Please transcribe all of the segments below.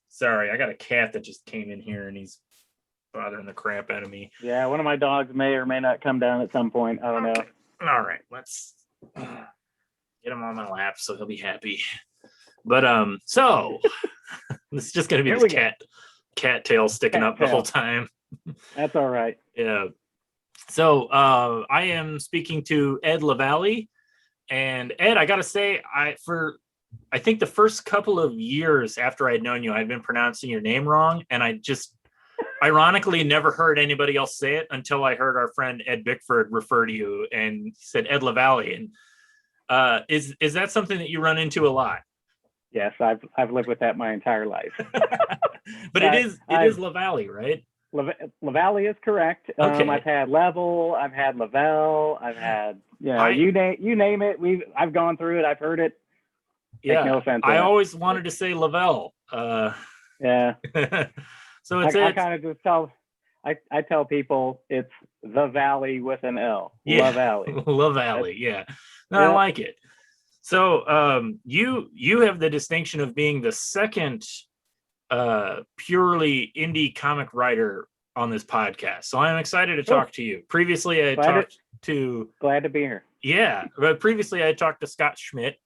Sorry, I got a cat that just came in here and he's bothering the crap out of me. Yeah, one of my dogs may or may not come down at some point. I don't know. All right, let's get him on my lap so he'll be happy. But so this is just gonna be Here this we go. cat tail sticking Cat up the tail. whole time. That's all right. Yeah. So I am speaking to Ed Lavallee. And Ed, I gotta say, I think the first couple of years after I'd known you, I'd been pronouncing your name wrong, and I just ironically never heard anybody else say it until I heard our friend Ed Bickford refer to you, and he said Ed Lavallee. And is that something that you run into a lot? Yes, I've lived with that my entire life. But it is Lavallee, right? Lavallee is correct. Okay. I've had Level, I've had Lavelle, I've had you name it. I've gone through it. I've heard it. Yeah, no offense. I always wanted to say Lavelle. Yeah. So it's I kind of just I tell people it's the Valley with an L. Yeah. Lavallee. Lavallee. Yeah. No, Yep. I like it. So you have the distinction of being the second purely indie comic writer on this podcast. So I'm excited to talk to you. Previously, I talked to glad to be here. Yeah, but previously I talked to Scott Schmidt.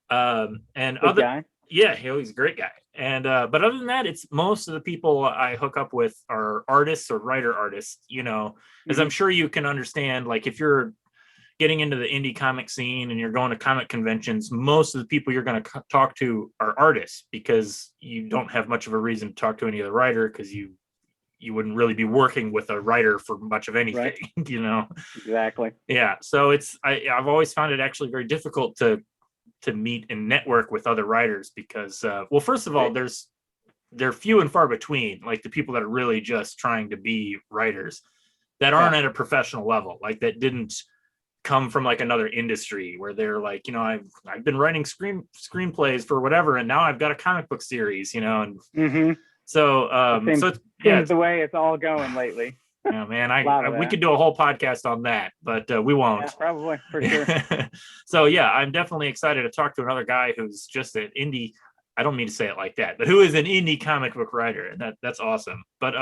And Good other guy. Yeah, he's a great guy. And but other than that, it's most of the people I hook up with are artists or writer artists, as I'm sure you can understand. Like if you're getting into the indie comic scene and you're going to comic conventions, most of the people you're going to talk to are artists, because you don't have much of a reason to talk to any other writer, because you wouldn't really be working with a writer for much of anything, right. Exactly. Yeah. So I've always found it actually very difficult to meet and network with other writers, because well, first of all, they're few and far between, like the people that are really just trying to be writers that aren't at a professional level, like that didn't come from like another industry where they're like, I've been writing screenplays for whatever, and now I've got a comic book series, and so seems the way it's all going lately. Yeah, man, we could do a whole podcast on that, but we won't. Yeah, probably, for sure. So yeah, I'm definitely excited to talk to another guy who's just an indie. I don't mean to say it like that, but who is an indie comic book writer, and that's awesome. But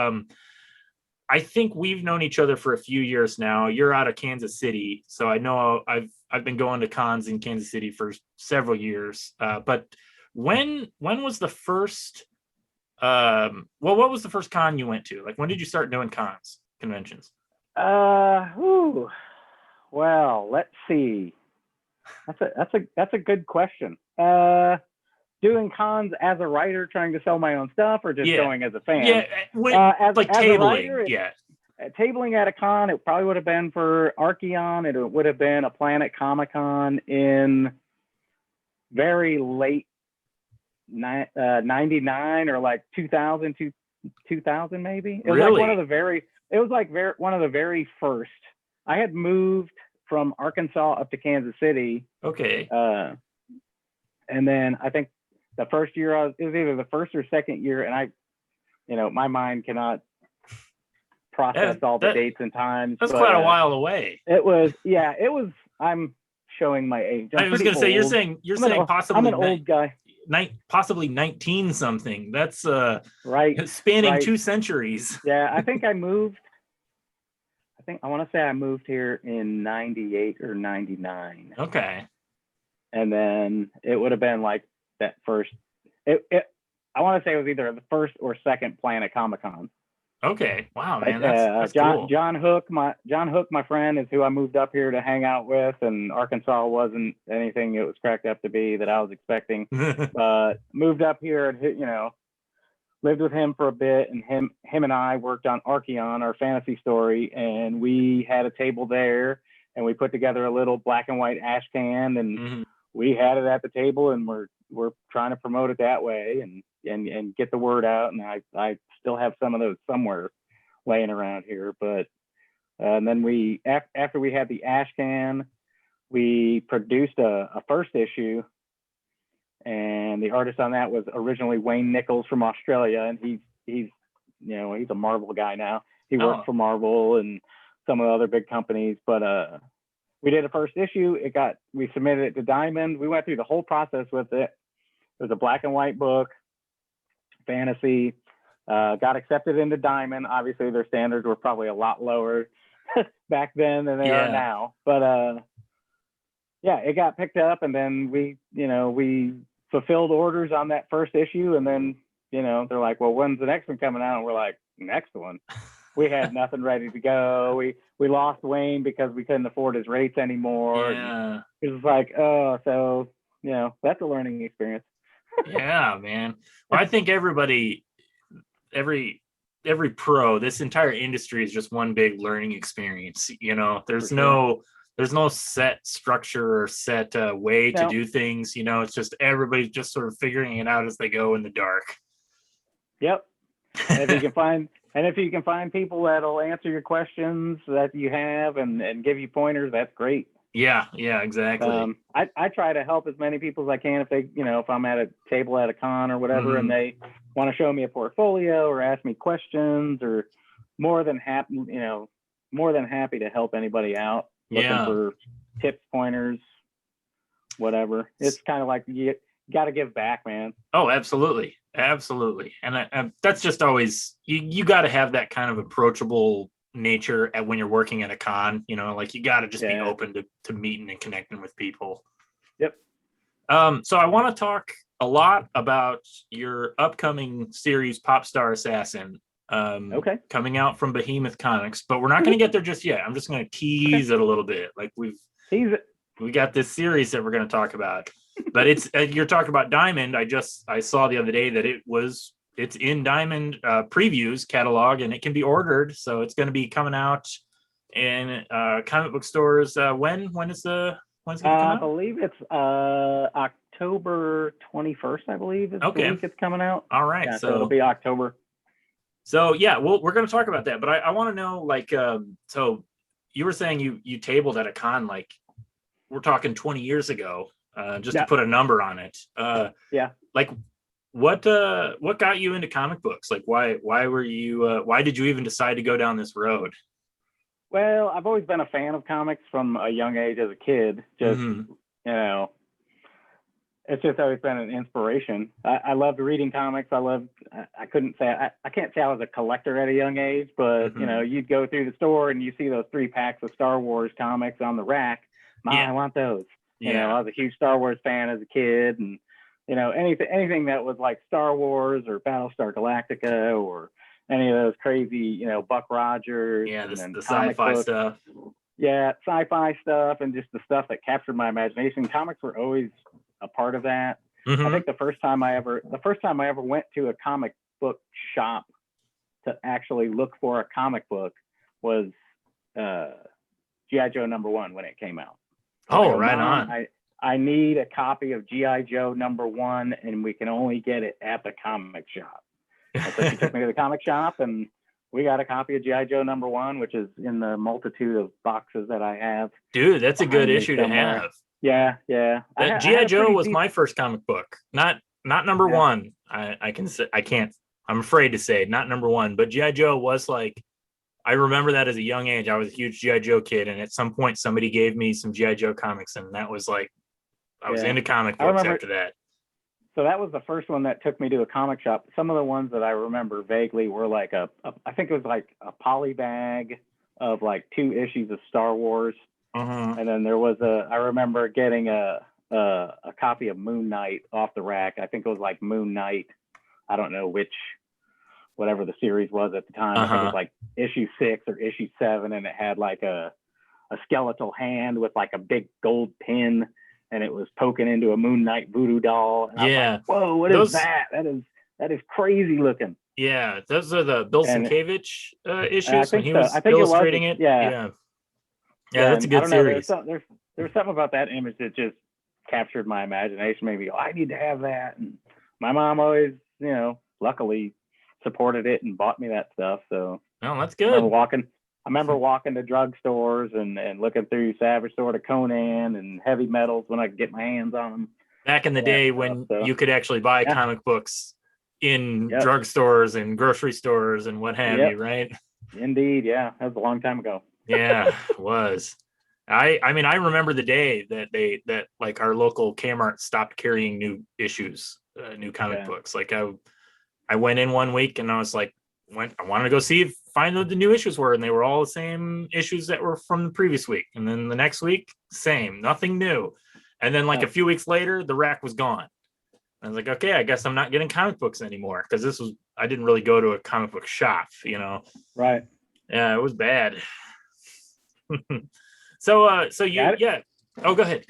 I think we've known each other for a few years now. You're out of Kansas City, so I know I've been going to cons in Kansas City for several years. But when was the first? What was the first con you went to? Like, when did you start doing conventions? Well, let's see. That's a good question. Doing cons as a writer, trying to sell my own stuff, or just going as a fan? Yeah, as tabling. A writer, tabling at a con, it probably would have been for Archeon. It would have been a Planet Comic-Con in very late 99 or like 2000 maybe. It was really? Like one of the very first. I had moved from Arkansas up to Kansas City. Okay. And then I think the first year it was either the first or second year, and my mind cannot process all the dates and times. That's quite a while away. It was. I'm showing my age. I was going to say, you're saying possibly I'm an old guy. Possibly 19 something. That's right, spanning 2 centuries. Yeah, I think I moved. I want to say I moved here in 98 or 99. Okay. And then it would have been like that first. I want to say it was either the first or second Planet Comic-Con. Okay. Wow, man. That's John, cool. John Hook, my friend, is who I moved up here to hang out with, and Arkansas wasn't anything it was cracked up to be that I was expecting. But moved up here and lived with him for a bit, and him and I worked on Archeon, our fantasy story, and we had a table there, and we put together a little black and white ash can, and we had it at the table, and we're trying to promote it that way and get the word out. And I still have some of those somewhere laying around here, but and then after we had the ash can, we produced a first issue, and the artist on that was originally Wayne Nichols from Australia, and he's a Marvel guy now. He worked for Marvel and some of the other big companies, but we did a first issue. We submitted it to Diamond. We went through the whole process with it. It was a black and white book. fantasy. Got accepted into Diamond. Obviously, their standards were probably a lot lower back then than they are now. But yeah, it got picked up, and then we fulfilled orders on that first issue, and then they're like, well, when's the next one coming out? And we're like, next one. We had nothing ready to go. We lost Wayne because we couldn't afford his rates anymore. Yeah. It was like, oh, so that's a learning experience. Yeah, man. Well, I think everybody, every pro, this entire industry is just one big learning experience. There's no set structure or set way to do things. It's just everybody's just sort of figuring it out as they go in the dark. Yep. And if you can find people that'll answer your questions that you have and give you pointers, that's great. Yeah, exactly. I try to help as many people as I can if they, if I'm at a table at a con or whatever, and they want to show me a portfolio or ask me questions, or more than happy to help anybody out looking for tips, pointers, whatever. It's kind of like you got to give back, man. Oh, absolutely. And that's just always, you got to have that kind of approachable nature when you're working at a con, like you got to just be open to meeting and connecting with people. Yep. So I want to talk a lot about your upcoming series, Pop Star Assassin, coming out from Behemoth Comics, but we're not going to get there just yet. I'm just going to tease it a little bit. Like we got this series that we're going to talk about, but it's you're talking about Diamond. I saw the other day that it's in Diamond previews catalog, and it can be ordered. So it's going to be coming out in comic book stores. When's it going to come out? I believe it's October 21st. I believe is the week it's coming out. All right, yeah, so it'll be October. So yeah, we're going to talk about that, but I want to know, like, so you were saying you tabled at a con, like we're talking 20 years ago, just to put a number on it. Like what got you into comic books? Like why were you why did you even decide to go down this road? Well, I've always been a fan of comics from a young age as a kid. Just it's just always been an inspiration. I loved reading comics. I can't say I was a collector at a young age, but you'd go through the store and you see those 3 packs of Star Wars comics on the rack. I want those. I was a huge Star Wars fan as a kid, and anything that was like Star Wars or Battlestar Galactica or any of those crazy, Buck Rogers. Yeah, the sci-fi stuff. Yeah, sci-fi stuff, and just the stuff that captured my imagination. Comics were always a part of that. I think the first time I ever went to a comic book shop to actually look for a comic book was G.I. Joe #1 when it came out. Oh, right on. I need a copy of G.I. Joe #1, and we can only get it at the comic shop. So she took me to the comic shop, and we got a copy of G.I. Joe #1, which is in the multitude of boxes that I have. Dude, that's a good issue to have. Yeah. G.I. Joe was my first comic book. Not #1. I'm afraid to say not #1, but G.I. Joe was like, I remember that as a young age. I was a huge G.I. Joe kid, and at some point somebody gave me some G.I. Joe comics, and that was like, I was into comic books after that. So that was the first one that took me to a comic shop. Some of the ones that I remember vaguely were like I think it was like a poly bag of like 2 issues of Star Wars. And then there was I remember getting a copy of Moon Knight off the rack. I think it was like Moon Knight. I don't know whatever the series was at the time. I think it was like issue 6 or issue 7, and it had like a skeletal hand with like a big gold pin, and it was poking into a Moon Knight voodoo doll. And I was like, whoa, what is that? That is crazy looking. Yeah, those are the Bill Sienkiewicz issues when he was illustrating it. Yeah, that's a good series. There's something about that image that just captured my imagination. Maybe I need to have that. And my mom always, luckily supported it and bought me that stuff. So that's good. I remember walking to drugstores and looking through Savage Sword of Conan and heavy metals when I could get my hands on them. Back in the day when you could actually buy comic books in drugstores and grocery stores and what have you, right? Indeed, yeah. That was a long time ago. Yeah, it was. I mean, I remember the day that like our local Kmart stopped carrying new issues, new comic books. Like I went in one week and I was like, I wanted to go find what the new issues were, and they were all the same issues that were from the previous week. And then the next week, same, nothing new. And then like a few weeks later, the rack was gone. I was like, okay, I guess I'm not getting comic books anymore, because I didn't really go to a comic book shop, Right. Yeah, it was bad. So yeah. Oh, go ahead.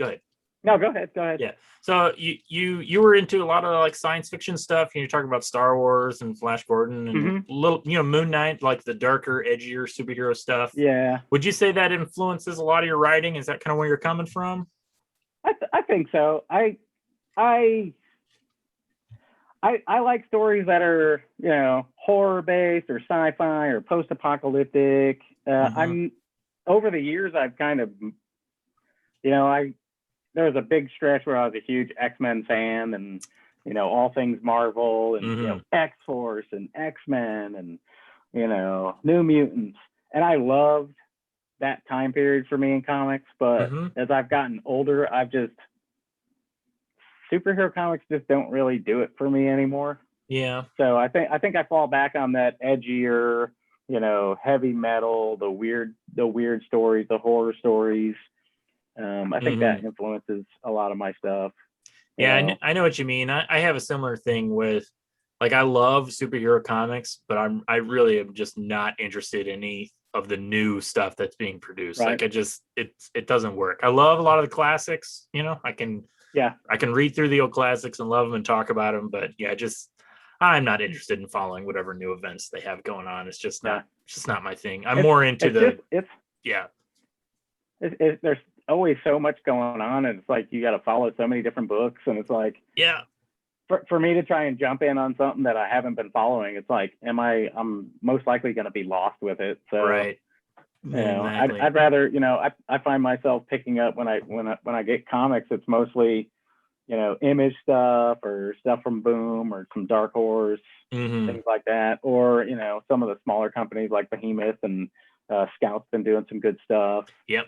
No, go ahead. Yeah. So you were into a lot of like science fiction stuff, and you're talking about Star Wars and Flash Gordon and little, Moon Knight, like the darker, edgier superhero stuff. Yeah. Would you say that influences a lot of your writing? Is that kind of where you're coming from? I think so. I like stories that are, horror based or sci-fi or post-apocalyptic. I'm over the years, I've kind of, there was a big stretch where I was a huge X-Men fan, and all things Marvel, and X-Force and X-Men and New Mutants, and I loved that time period for me in comics. But as I've gotten older, superhero comics just don't really do it for me anymore. Yeah. So I think I fall back on that edgier, heavy metal, the weird stories, the horror stories. I think that influences a lot of my stuff. Yeah, I know what you mean. I have a similar thing with, like, I love superhero comics, but I really am just not interested in any of the new stuff that's being produced. Right. Like, it doesn't work. I love a lot of the classics. I can read through the old classics and love them and talk about them, but yeah, I'm not interested in following whatever new events they have going on. It's just not my thing. I'm more into there's always so much going on, and it's like you got to follow so many different books, and it's like, for me to try and jump in on something that I haven't been following, it's like, I'm most likely going to be lost with it. So right. Exactly. I'd rather, I find myself picking up when I get comics, it's mostly, Image stuff or stuff from Boom or some Dark Horse, things like that, or some of the smaller companies like Behemoth and Scout's been doing some good stuff. Yep.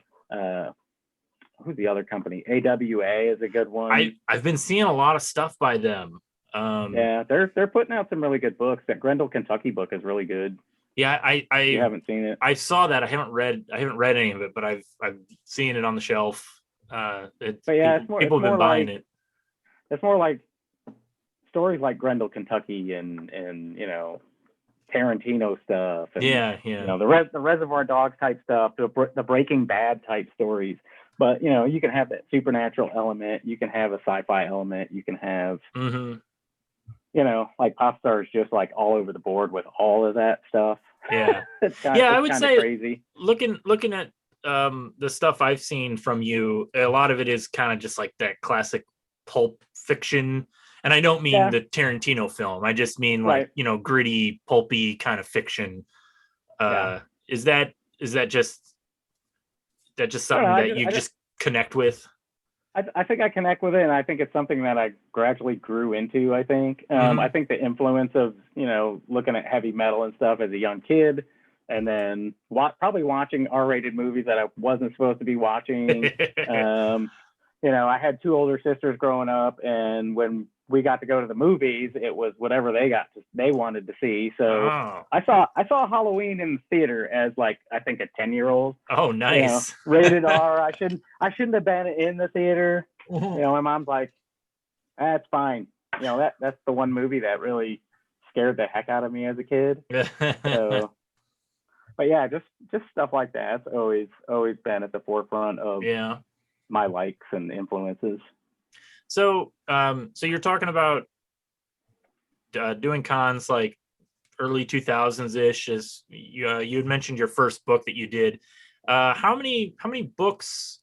Who's the other company? AWA is a good one. I've been seeing a lot of stuff by them. They're putting out some really good books. That Grendel, Kentucky book is really good. Yeah, you haven't seen it. I saw that. I haven't read any of it, but I've seen it on the shelf. People have been buying it. It's more like stories like Grendel, Kentucky, and Tarantino stuff. And, the Reservoir Dogs type stuff, the Breaking Bad type stories. But you can have that supernatural element. You can have a sci-fi element. You can have, like Popstar's just like all over the board with all of that stuff. Yeah, I would say crazy. Looking at the stuff I've seen from you, a lot of it is kind of just like that classic pulp fiction. And I don't mean the Tarantino film. I just mean like, gritty, pulpy kind of fiction. Is that just something that you just connect with? I think I connect with it, and I think it's something that I gradually grew into. I think I think the influence of looking at heavy metal and stuff as a young kid, and then probably watching R-rated movies that I wasn't supposed to be watching. I had two older sisters growing up, and when we got to go to the movies, it was whatever they wanted to see. So I saw Halloween in the theater as like, I think a 10-year-old. Oh, nice. Rated R. I shouldn't have been in the theater. My mom's like, that's fine. That's the one movie that really scared the heck out of me as a kid. So, but yeah, just stuff like that's always been at the forefront of my likes and influences. So you're talking about doing cons like early 2000s ish. As you had mentioned your first book that you did. How many books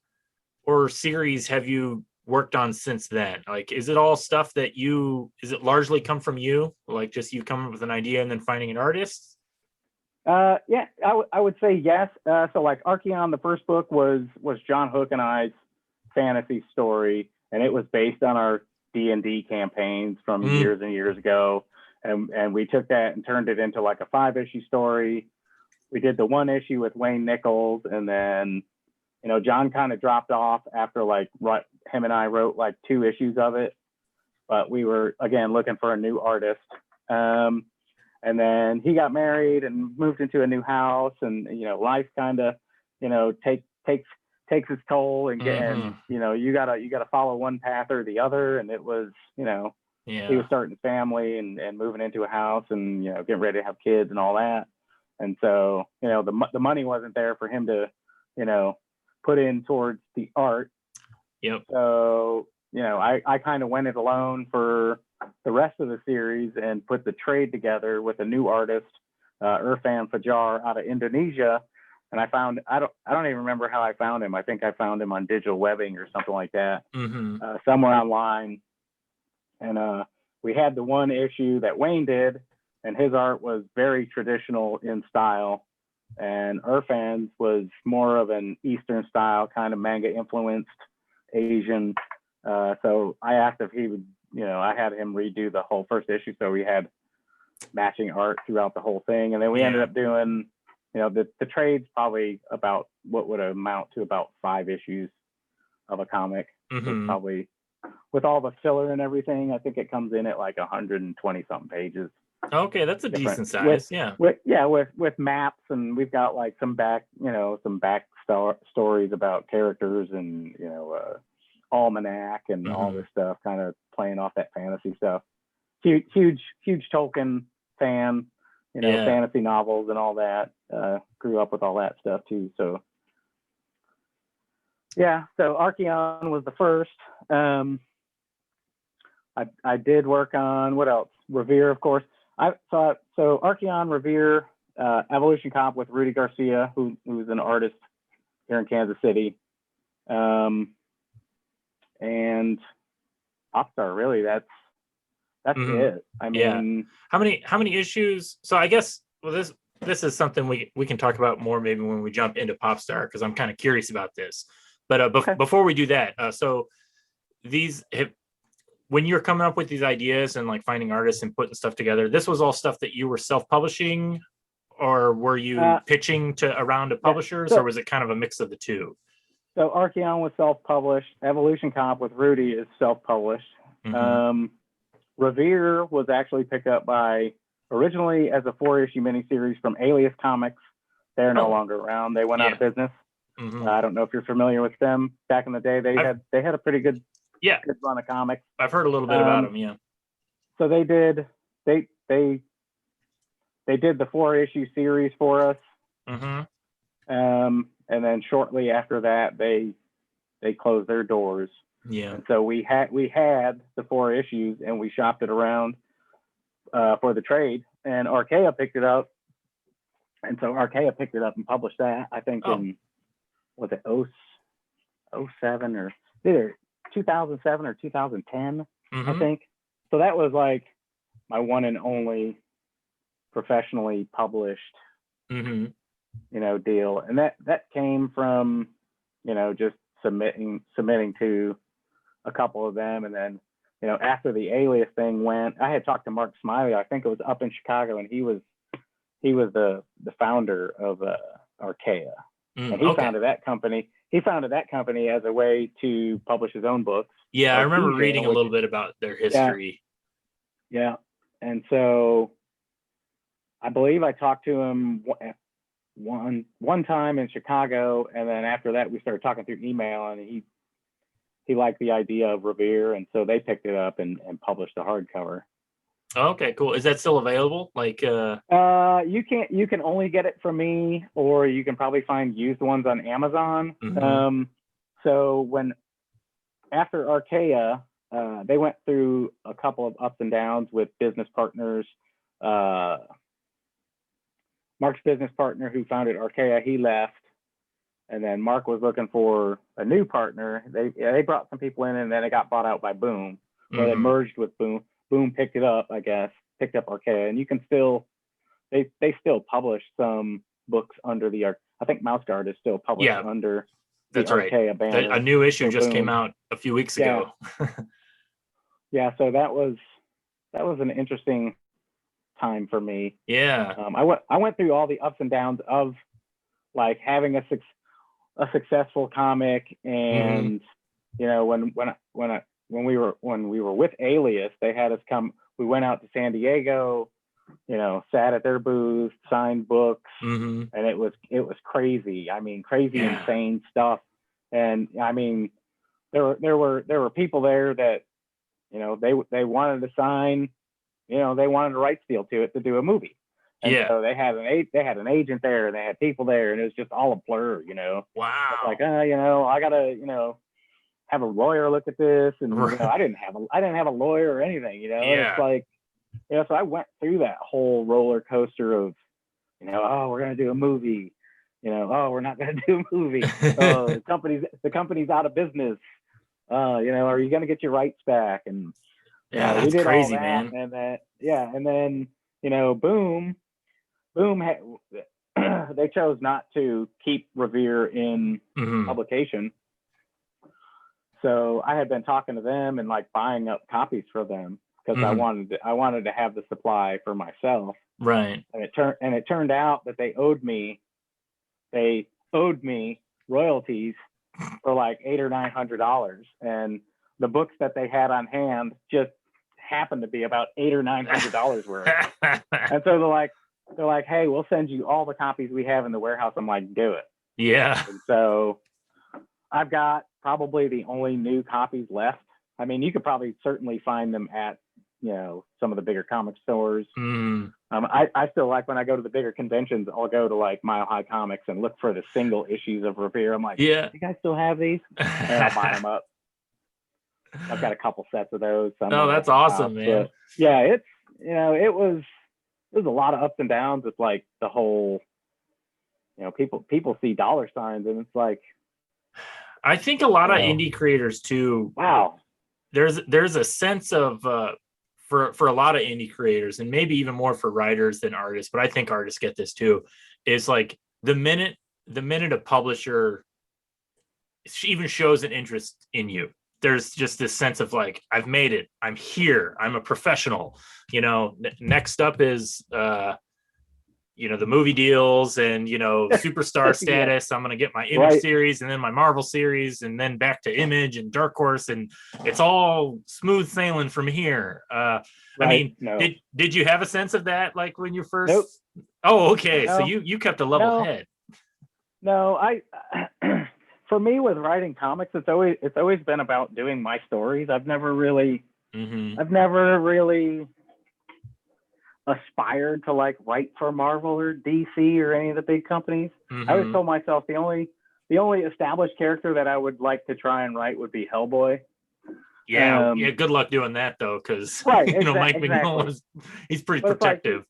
or series have you worked on since then? Like, is it all stuff that is it largely come from you? Like, just you coming up with an idea and then finding an artist? I would say yes. So like Archeon, the first book was John Hook and I's fantasy story, and it was based on our D&D campaigns from years and years ago. And we took that and turned it into like a 5-issue story. We did the 1 issue with Wayne Nichols, and then, John kind of dropped off after him and I wrote like 2 issues of it. But we were, again, looking for a new artist. And then he got married and moved into a new house, and life kind of takes its toll, and and you gotta follow one path or the other, and it was he was starting a family and moving into a house, and getting ready to have kids and all that, and so the money wasn't there for him to put in towards the art. Yep. So I kind of went it alone for the rest of the series and put the trade together with a new artist, Irfan Fajar out of Indonesia. And I don't even remember how I found him. I think I found him on digital webbing or something like that, somewhere online. And we had the one issue that Wayne did, and his art was very traditional in style. And Irfan's was more of an Eastern style, kind of manga influenced Asian. So I asked if he would, I had him redo the whole first issue. So we had matching art throughout the whole thing. And then we ended up doing, the trade's probably about what would amount to about 5 issues of a comic. Probably with all the filler and everything, I think it comes in at like 120 something pages. Okay, that's a decent size. With maps, and we've got like some back stories about characters, and almanac and all this stuff, kind of playing off that fantasy stuff. Huge Tolkien fan, fantasy novels and all that. Grew up with all that stuff too. So so Archeon was the first. I did work on, what else? Revere, of course. So Archeon, Revere, Evolution Comp with Rudy Garcia, who's an artist here in Kansas City. And Popstar, really, that's it. I mean, how many issues? So I guess, well, this is something we can talk about more maybe when we jump into Popstar, because I'm kind of curious about this. But before we do that, so when you're coming up with these ideas and like finding artists and putting stuff together, this was all stuff that you were self-publishing, or were you pitching to a round of publishers, or was it kind of a mix of the two? So Archeon was self-published. Evolution Comp with Rudy is self-published. Revere was actually picked up by, originally as a 4-issue miniseries from Alias Comics. They're no longer around. They went out of business. I don't know if you're familiar with them. Back in the day, they had a pretty good run of comics. I've heard a little bit about them. Yeah. So they did the 4-issue series for us. And then shortly after that, they closed their doors. Yeah. And so we had the 4 issues, and we shopped it around for the trade, and Archaea picked it up. And so Archaea picked it up and published that, I think in, was it 07 or either 2007 or 2010, I think. So that was like my one and only professionally published, deal. And that came from, just submitting to a couple of them. And then, after the Alias thing went, I had talked to Mark Smiley, I think it was up in Chicago, and he was the founder of Archaea. And he founded that company. He founded that company as a way to publish his own books. Yeah, I remember reading a little bit about their history. Yeah. And so I believe I talked to him one time in Chicago, and then after that we started talking through email, and he liked the idea of Revere, and so they picked it up and published the hardcover. Okay, cool. Is that still available? Like you can only get it from me, or you can probably find used ones on Amazon. So after Archaea, they went through a couple of ups and downs with business partners. Mark's business partner who founded Archaea, he left, and then Mark was looking for a new partner. They brought some people in, and then it got bought out by Boom. Or they merged with Boom. Boom picked it up, I guess, picked up Archaea, and you can still, they still publish some books under the, I think Mouse Guard is still published under the Archaea banner. A new issue just came out a few weeks ago. So that was an interesting time for me. I went through all the ups and downs of like having a successful comic, and when we were with Alias, they had us come. we went out to San Diego, sat at their booth, signed books, and it was crazy. I mean, crazy, insane stuff. And I mean, there were people there that, they wanted to sign, they wanted a rights deal to it to do a movie. And so they had an agent there, and they had people there, and it was just all a blur, Wow. It's like, I gotta, have a lawyer look at this, and I didn't have a lawyer or anything, It's like, so I went through that whole roller coaster of, oh, we're gonna do a movie, oh, we're not gonna do a movie, oh, the company's out of business, are you gonna get your rights back? And that's we did crazy, all that, man. and then boom, they chose not to keep Revere in publication. So I had been talking to them and like buying up copies for them because I wanted to have the supply for myself. Right. And it turned out that they owed me royalties for like $800 or $900, and the books that they had on hand just happened to be about $800 or $900 worth. And so they're like, hey, we'll send you all the copies we have in the warehouse. I'm like, do it. Yeah. And so I've got probably the only new copies left. I mean, you could probably certainly find them at, some of the bigger comic stores. I still like, when I go to the bigger conventions, I'll go to like Mile High Comics and look for the single issues of Revere. I'm like, you guys still have these? And I'll buy them up. I've got a couple sets of those. No, that's awesome, man. But yeah, it's, it was a lot of ups and downs with like the whole, people see dollar signs, and it's like, I think a lot of indie creators too. Wow. There's a sense of for a lot of indie creators, and maybe even more for writers than artists, but I think artists get this too. Is like the minute a publisher even shows an interest in you, there's just this sense of like, I've made it, I'm here, I'm a professional. Next up is the movie deals and superstar status. I'm gonna get my Image series, and then my Marvel series, and then back to Image and Dark Horse, and it's all smooth sailing from here. I mean, did you have a sense of that like when you first? Nope. Oh, okay. No. So you kept a level head. No, for me with writing comics, it's always been about doing my stories. I've never really aspired to like write for Marvel or DC or any of the big companies. I always told myself the only established character that I would like to try and write would be Hellboy. Yeah, good luck doing that though, because Mike Mignola, he's pretty protective. Like,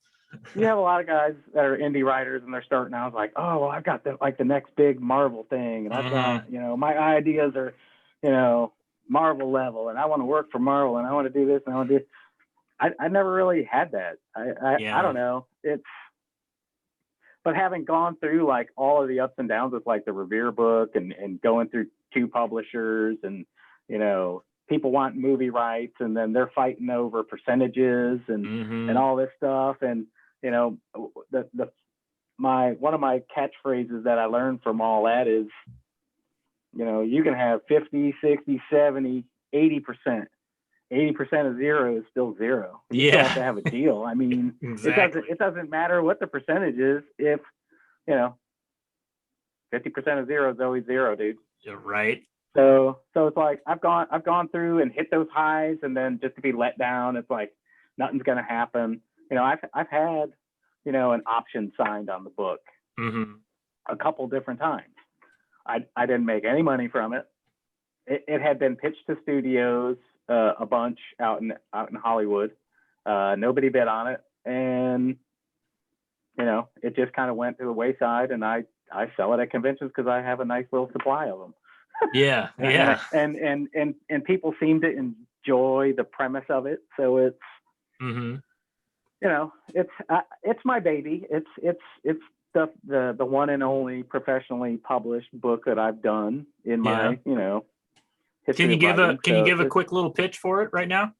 you have a lot of guys that are indie writers and they're starting out like, oh, well, I've got the next big Marvel thing, and I've got my ideas are Marvel level, and I want to work for Marvel, and I want to do this, and I want to do. I never really had that. I don't know. But having gone through like all of the ups and downs with like the Revere book and going through 2 publishers, and people want movie rights, and then they're fighting over percentages and all this stuff, and one of my catchphrases that I learned from all that is, you can have 50, 60, 70, 80%. 80% of zero is still zero. You still have to have a deal. I mean, exactly. It doesn't matter what the percentage is if 50% of zero is always zero, dude. You're right. So it's like I've gone through and hit those highs, and then just to be let down, it's like nothing's gonna happen. I've had an option signed on the book a couple different times. I didn't make any money from it. It had been pitched to studios a bunch out in Hollywood. Nobody bid on it, and it just kind of went to the wayside. And I sell it at conventions because I have a nice little supply of them. Yeah. And people seem to enjoy the premise of it. So it's it's my baby. It's the one and only professionally published book that I've done in my history. Can you give a quick little pitch for it right now?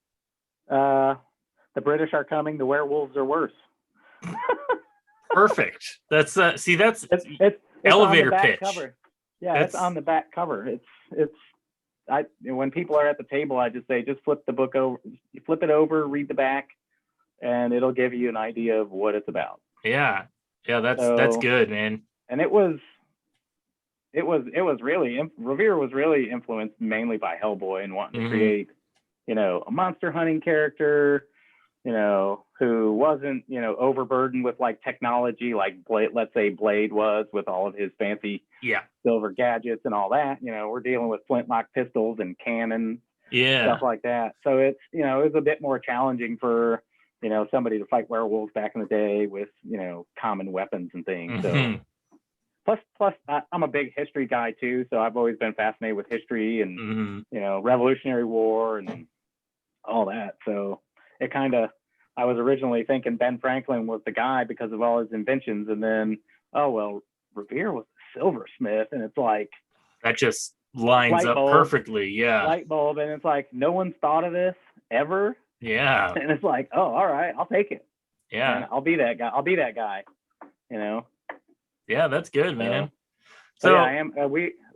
The British are coming. The werewolves are worse. Perfect. That's it's elevator pitch. Cover. Yeah, it's on the back cover. When people are at the table, I just say, just flip the book over, you flip it over, read the back. and it'll give you an idea of what it's about. Yeah. Yeah, that's good, man. And it was really, Revere was really influenced mainly by Hellboy and wanting to create, you know, a monster hunting character, you know, who wasn't, you know, overburdened with like technology, like Blade, let's say Blade was, with all of his fancy silver gadgets and all that. You know, we're dealing with flintlock pistols and cannons, stuff like that. So it's, you know, it was a bit more challenging for, you know, somebody to fight werewolves back in the day with, you know, common weapons and things. So plus I'm a big history guy too, so I've always been fascinated with history and you know, Revolutionary War and all that. So it kind of, I was originally thinking Ben Franklin was the guy because of all his inventions, and then, oh well, Revere was a silversmith, and it's like that just lines up perfectly. Yeah, light bulb, and it's like no one's thought of this ever. Yeah, and it's like, oh, all right, I'll take it. Yeah, and I'll be that guy. You know. Yeah, that's good, man. So yeah, I am.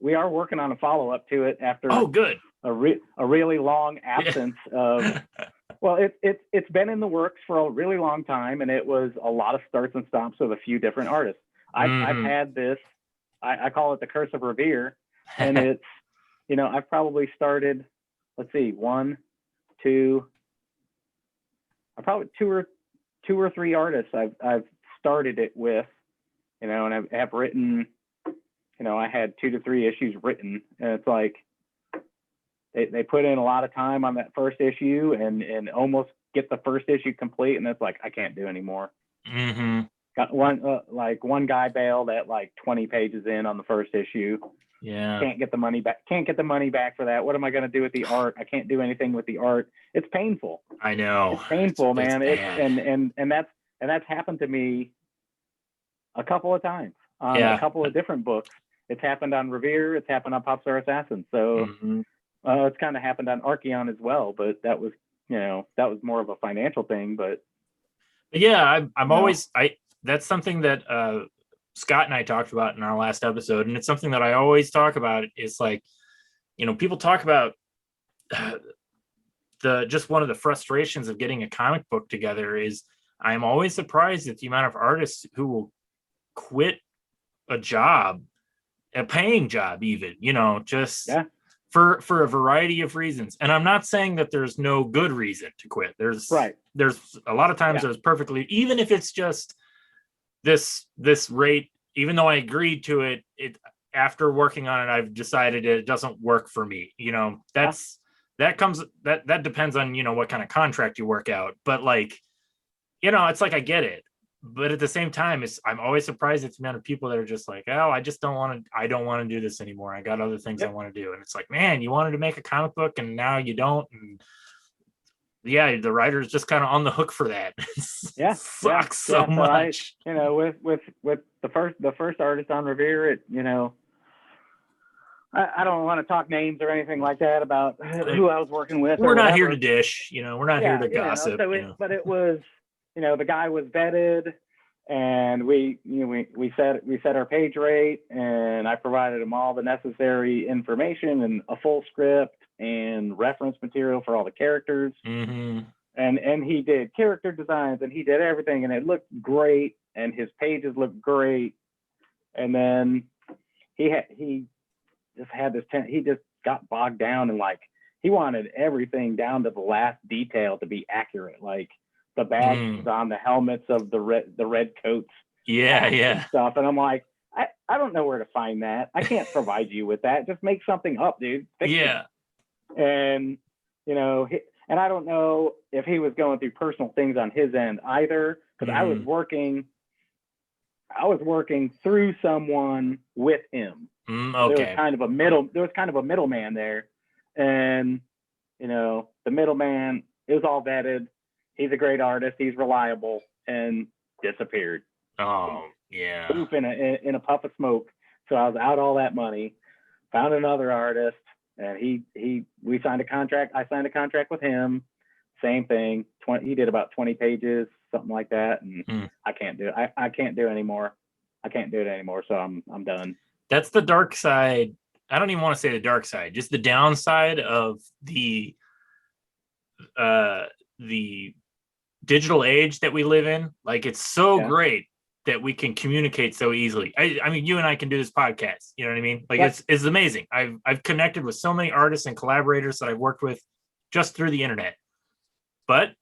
We are working on a follow up to it after. Oh, good. A really long absence of. Well, it's been in the works for a really long time, and it was a lot of starts and stops with a few different artists. I've had this. I call it the curse of Revere, and it's, you know, I've probably started. Let's see, probably two or three artists I've started it with. You know, and I have written, you know, I had 2 to 3 issues written, and it's like they put in a lot of time on that first issue and almost get the first issue complete, and it's like, I can't do anymore. Got one guy bailed at like 20 pages in on the first issue. Yeah. Can't get the money back for that. What am I going to do with the art? I can't do anything with the art. It's painful. I know. It's painful, man. It's and that's happened to me a couple of times on a couple of different books. It's happened on Revere. It's happened on Popstar Assassin. So it's kind of happened on Archeon as well, but that was, you know, that was more of a financial thing. But yeah, I'm always, that's something that Scott and I talked about in our last episode. And it's something that I always talk about. It's like, you know, people talk about just one of the frustrations of getting a comic book together is I'm always surprised at the amount of artists who will quit a job, a paying job, even, you know, just for a variety of reasons. And I'm not saying that there's no good reason to quit. There's a lot of times there's perfectly, even if it's just this rate, even though I agreed to it, after working on it, I've decided it doesn't work for me. You know, that depends on, you know, what kind of contract you work out. But like, you know, it's like, I get it. But at the same time, I'm always surprised at the amount of people that are just like, oh, I don't want to do this anymore. I got other things I want to do. And it's like, man, you wanted to make a comic book and now you don't. And yeah, the writer is just kind of on the hook for that. Sucks so much. You know, with the first artist on Revere, it, you know, I don't want to talk names or anything like that about who I was working with. We're not here to dish, you know, we're not here to gossip. But it was, you know, the guy was vetted, and we set our page rate, and I provided him all the necessary information and a full script and reference material for all the characters. And he did character designs, and he did everything, and it looked great, and his pages looked great. And then he just got bogged down, and like he wanted everything down to the last detail to be accurate, like the badges on the helmets of the red coats, and stuff. And I'm like, I don't know where to find that. I can't provide you with that. Just make something up, dude. Fix it. And you know, and I don't know if he was going through personal things on his end either, because I was working through someone with him. There was kind of a middleman there, and you know, the middleman, it was all vetted. He's a great artist. He's reliable, and disappeared. Oh yeah. Poof, in a puff of smoke. So I was out all that money. Found another artist, and we signed a contract. I signed a contract with him. Same thing. He did about 20 pages, something like that, and I can't do it. I can't do it anymore. I can't do it anymore. So I'm done. That's the dark side. I don't even want to say the dark side, just the downside of the digital age that we live in, like it's so Yeah. great that we can communicate so easily. I mean, you and I can do this podcast. You know what I mean? Like Yep. it's amazing. I've connected with so many artists and collaborators that I've worked with just through the internet. But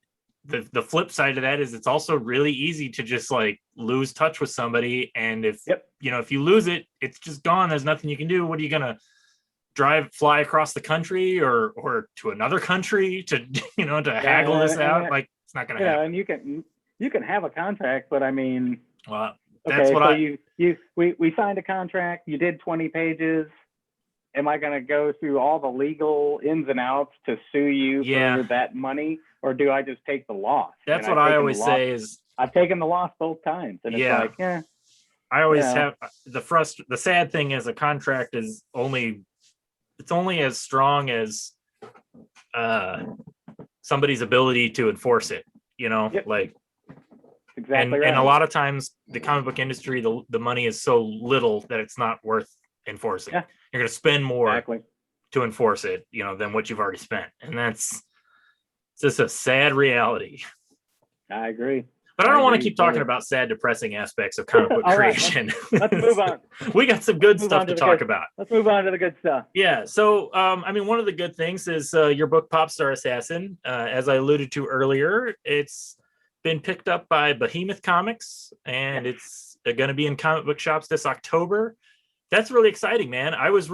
the flip side of that is it's also really easy to just like lose touch with somebody. And if Yep. if you lose it, it's just gone. There's nothing you can do. What are you gonna fly across the country or to another country to to haggle this out? Like it's not gonna happen. And you can have a contract, but I mean, Well, that's okay, what so we signed a contract, you did 20 pages. Am I going to go through all the legal ins and outs to sue you for that money, or do I just take the loss? That's what I always say is I've taken the loss both times, and it's like, yeah. I always have the sad thing is a contract is only as strong as somebody's ability to enforce it. Yep. Like exactly right. And a lot of times the comic book industry, the money is so little that it's not worth enforcing. Yeah. You're going to spend more to enforce it, than what you've already spent. And it's just a sad reality. I agree. But I don't want to keep talking about sad, depressing aspects of comic book creation. Right, let's move on. We got some good stuff to talk about. Let's move on to the good stuff. Yeah. So, I mean, one of the good things is your book, Popstar Assassin. As I alluded to earlier, it's been picked up by Behemoth Comics, and it's going to be in comic book shops this October. That's really exciting, man. I was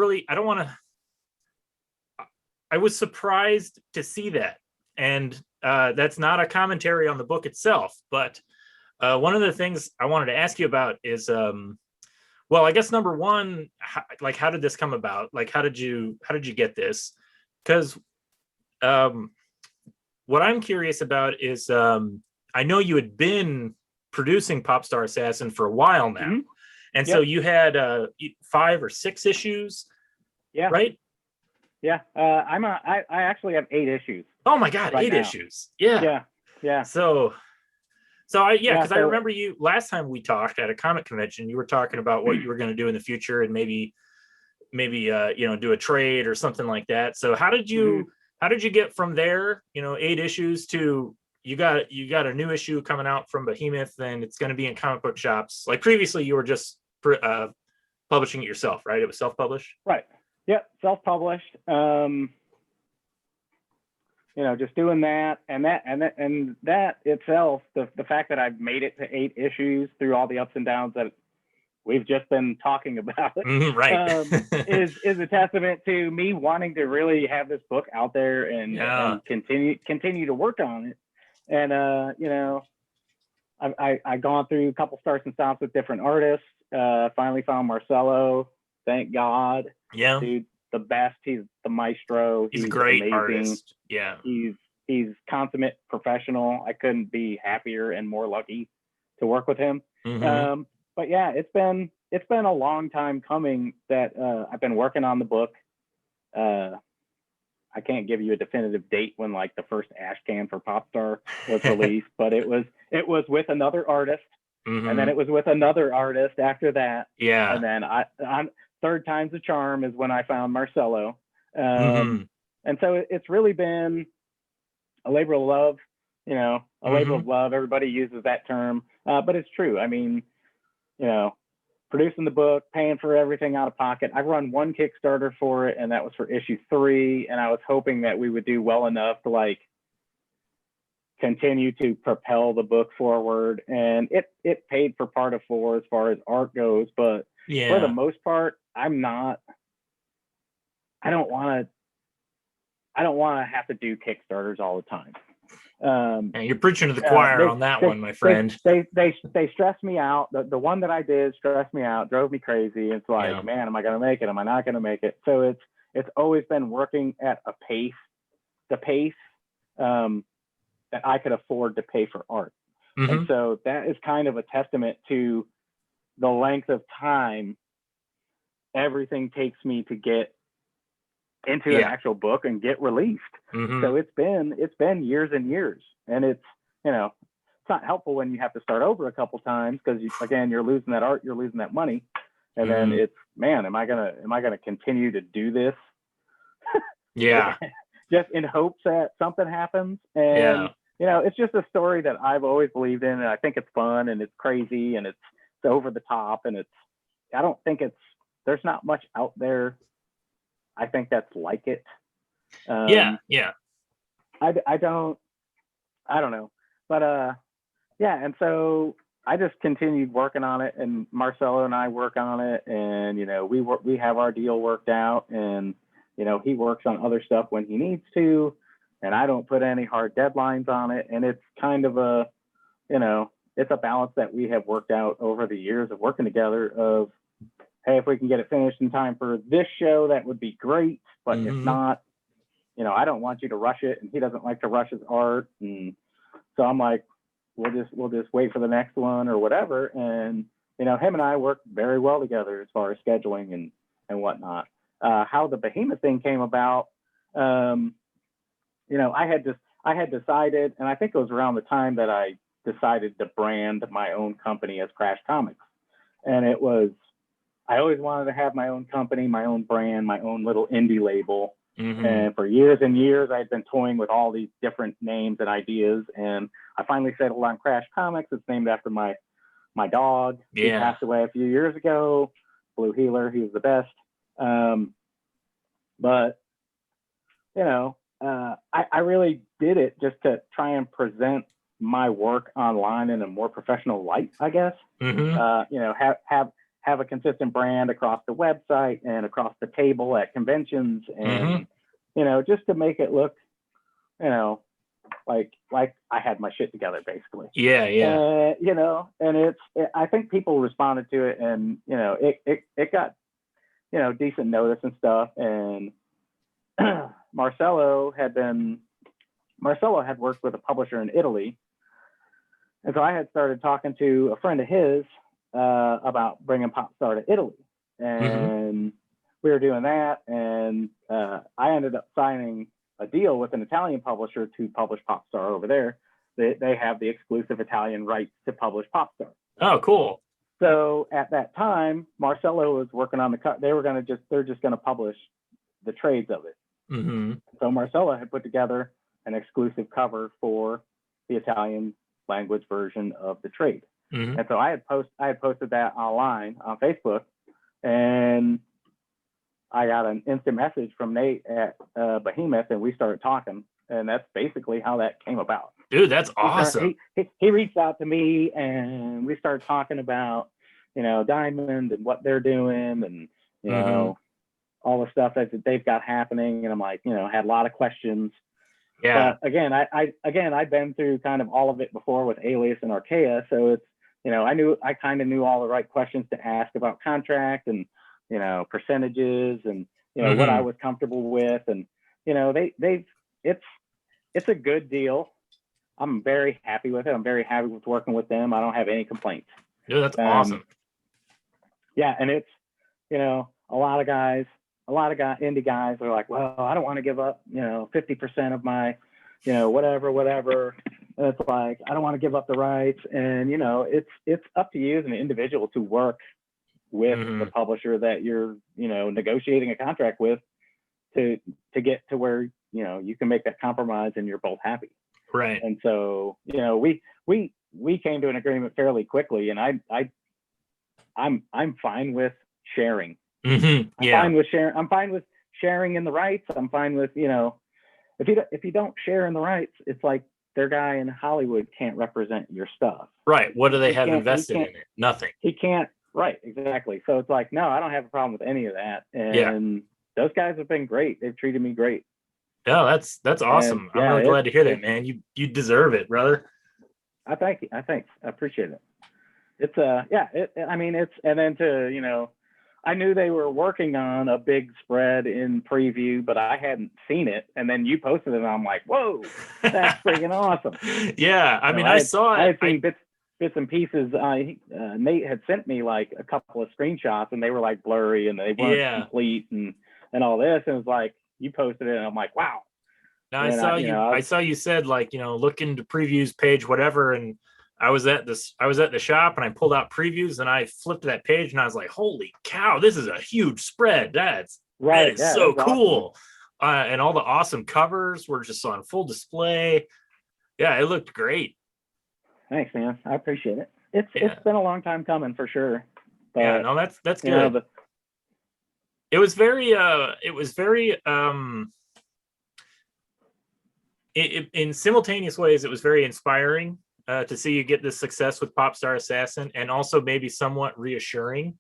surprised to see that. And that's not a commentary on the book itself, but one of the things I wanted to ask you about is, well, I guess number one, how did this come about? Like, how did you get this? Because what I'm curious about is, I know you had been producing Popstar Assassin for a while now. Mm-hmm. And so you had 5 or 6 issues, right? Yeah, I actually have 8 issues. Oh my God, right 8 now. Issues. Yeah. So because I remember you last time we talked at a comic convention, you were talking about what you were going to do in the future and maybe do a trade or something like that. So how did you get from there, 8 issues to you got a new issue coming out from Behemoth, and it's going to be in comic book shops? Like previously you were just publishing it yourself, right? It was self-published? Right. Yep, self-published. Just doing that, and that itself, the fact that I've made it to 8 issues through all the ups and downs that we've just been talking about, right, is a testament to me wanting to really have this book out there and continue to work on it. And I've gone through a couple starts and stops with different artists. Finally found Marcelo. Thank God. Yeah, dude, the best. He's the maestro. He's a great amazing artist. Yeah, he's consummate professional. I couldn't be happier and more lucky to work with him. Mm-hmm. But yeah, it's been a long time coming that I've been working on the book. I can't give you a definitive date when like the first ash can for Popstar was released, but it was with another artist, and then it was with another artist after that. Yeah, and then I'm third time's the charm is when I found Marcelo. And so it's really been a labor of love, labor of love. Everybody uses that term, but it's true. I mean, producing the book, paying for everything out of pocket. I've run one Kickstarter for it, and that was for issue 3. And I was hoping that we would do well enough to like continue to propel the book forward. And it paid for part of 4 as far as art goes, but for the most part, I don't want to have to do Kickstarters all the time. And you're preaching to the choir on that one, my friend. They stress me out. The one that I did stressed me out, drove me crazy. It's like, man, am I going to make it? Am I not going to make it? So it's always been working at the pace that I could afford to pay for art. And so that is kind of a testament to the length of time everything takes me to get into an actual book and get released. So it's been years and years, and it's not helpful when you have to start over a couple times because you're losing that art, you're losing that money, and then it's, man, am I gonna continue to do this? Yeah. Just in hopes that something happens. And it's just a story that I've always believed in, and I think it's fun and it's crazy and it's over the top, and I don't think there's not much out there, I think, that's like it. Yeah. I don't know, but yeah, and so I just continued working on it, and Marcelo and I work on it, and we have our deal worked out, and he works on other stuff when he needs to, and I don't put any hard deadlines on it, and it's kind of it's a balance that we have worked out over the years of working together of, hey, if we can get it finished in time for this show, that would be great, but if not, I don't want you to rush it, and he doesn't like to rush his art, and so I'm like, we'll just wait for the next one or whatever. And him and I work very well together as far as scheduling and whatnot. How the Behemoth thing came about, I had decided, and I think it was around the time that I decided to brand my own company as Crash Comics, and I always wanted to have my own company, my own brand, my own little indie label. And for years and years, I'd been toying with all these different names and ideas, and I finally settled on Crash Comics. It's named after my dog. Yeah. He passed away a few years ago. Blue Healer, he was the best. But I really did it just to try and present my work online in a more professional light, I guess. Have a consistent brand across the website and across the table at conventions, and just to make it look like I had my shit together, basically. Yeah. And I think people responded to it, and it got decent notice and stuff. And Marcelo had worked with a publisher in Italy, and so I had started talking to a friend of his about bringing Popstar to Italy, and we were doing that, and I ended up signing a deal with an Italian publisher to publish Popstar over there. They have the exclusive Italian rights to publish Popstar. Oh, cool. So at that time, Marcelo was working on they're just going to publish the trades of it. So Marcelo had put together an exclusive cover for the Italian language version of the trade. And so I had posted that online on Facebook, and I got an instant message from Nate at Behemoth, and we started talking, and that's basically how that came about. Dude, that's awesome. He reached out to me, and we started talking about Diamond and what they're doing, and all the stuff that they've got happening, and I'm like, had a lot of questions. Yeah. But again, I've been through kind of all of it before with Alias and Archaea, so it's I kind of knew all the right questions to ask about contract and percentages and what I was comfortable with, and it's a good deal. I'm very happy with it. I'm very happy with working with them. I don't have any complaints. Yeah, that's awesome. Yeah, and it's a lot of indie guys are like, well, I don't want to give up 50% of my whatever. And it's like, I don't want to give up the rights, and it's up to you as an individual to work with the publisher that you're negotiating a contract with to get to where you can make that compromise and you're both happy. Right. And so we came to an agreement fairly quickly, and I'm fine with sharing. I'm fine with sharing in the rights. I'm fine with if you don't share in the rights, it's like their guy in Hollywood can't represent your stuff. Right. What do they have invested in it? Nothing. He can't. Right. Exactly. So it's like, no, I don't have a problem with any of that. And those guys have been great. They've treated me great. Yeah, that's awesome. I'm really glad to hear that, man. You deserve it, brother. I thank you. I appreciate it. It's and then to I knew they were working on a big spread in preview, but I hadn't seen it. And then you posted it, and I'm like, whoa, that's freaking awesome. Yeah, I mean, I saw it. I had seen bits and pieces. Nate had sent me like a couple of screenshots, and they were like blurry, and they weren't complete, and all this. And it was like, you posted it, and I'm like, wow. Now I saw you said like, look into previews page, whatever, and I was at the shop, and I pulled out previews, and I flipped to that page, and I was like, holy cow, this is a huge spread. That is so cool. Awesome. And all the awesome covers were just on full display. Yeah, it looked great. Thanks, man. I appreciate it. It's Yeah. been a long time coming for sure. But, Yeah, no, that's you know, good. It was very in simultaneous ways, it was very inspiring to see you get this success with Pop Star Assassin, and also maybe somewhat reassuring,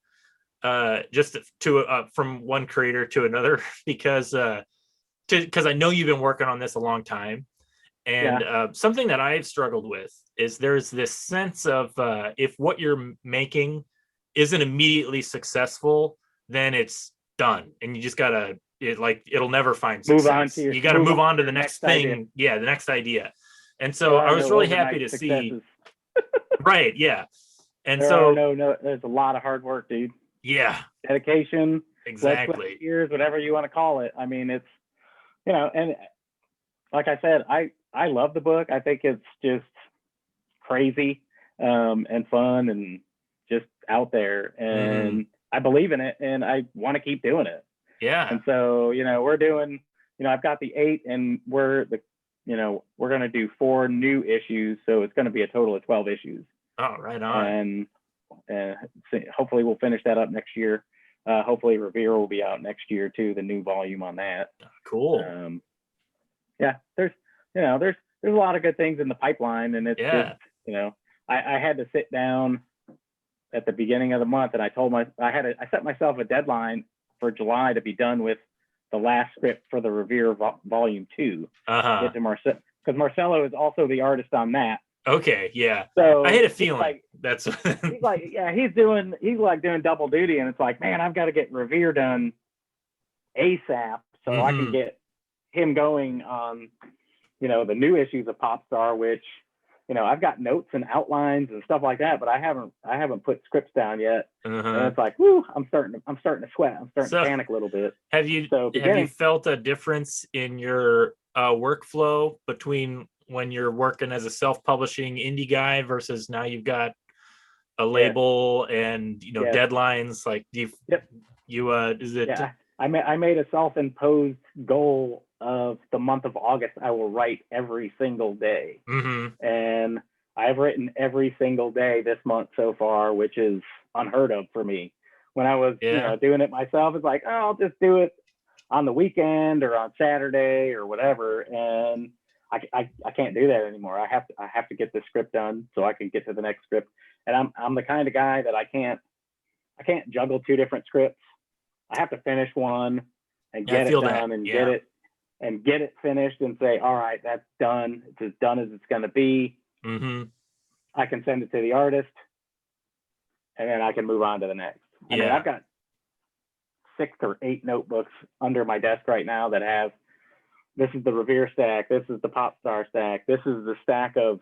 just to from one creator to another, because I know you've been working on this a long time, and something that I've struggled with is there's this sense of if what you're making isn't immediately successful, then it's done, and you just gotta it'll never find success. You got to move on to the next thing. Idea. Yeah, the next idea. And so I was really happy to successes. see. Right. Yeah. And there's a lot of hard work, dude. Yeah. Dedication. Exactly. Years, whatever you want to call it. I mean, it's, you know, and like I said, I love the book. I think it's just crazy and fun and just out there, and I believe in it, and I want to keep doing it. Yeah. And so, you know, we're doing, you know, I've got the 8, and we're going to do 4 new issues, so it's going to be a total of 12 issues. Oh, right on. And hopefully we'll finish that up next year. Hopefully Revere will be out next year too, the new volume on that. Cool. Yeah, there's a lot of good things in the pipeline, and it's just, you know, I had to sit down at the beginning of the month, and I set myself a deadline for July to be done with the last script for the Revere Volume 2. Get to because Marcelo is also the artist on that. Okay, yeah. So I had a feeling that's he's doing double duty, and it's like, man, I've got to get Revere done ASAP so I can get him going on, you know, the new issues of Popstar, which, you know, I've got notes and outlines and stuff like that, but I haven't put scripts down yet. And it's like, whoo, I'm starting to sweat. I'm starting to panic a little bit. Have you felt a difference in your workflow between when you're working as a self-publishing indie guy versus now you've got a label and, you know, deadlines? Like, is it? Yeah, I made a self-imposed goal of the month of August. I will write every single day, and I've written every single day this month so far, which is unheard of for me. When I was you know, doing it myself, it's like, oh, I'll just do it on the weekend or on Saturday or whatever, and I can't do that anymore. I have to get this script done so I can get to the next script. And I'm the kind of guy that I can't juggle 2 different scripts. I have to finish one and get it done and get it finished and say, all right, that's done. It's as done as it's going to be. I can send it to the artist, and then I can move on to the next. I mean, I've got 6 or 8 notebooks under my desk right now that have, this is the Revere stack, this is the Popstar stack, this is the stack of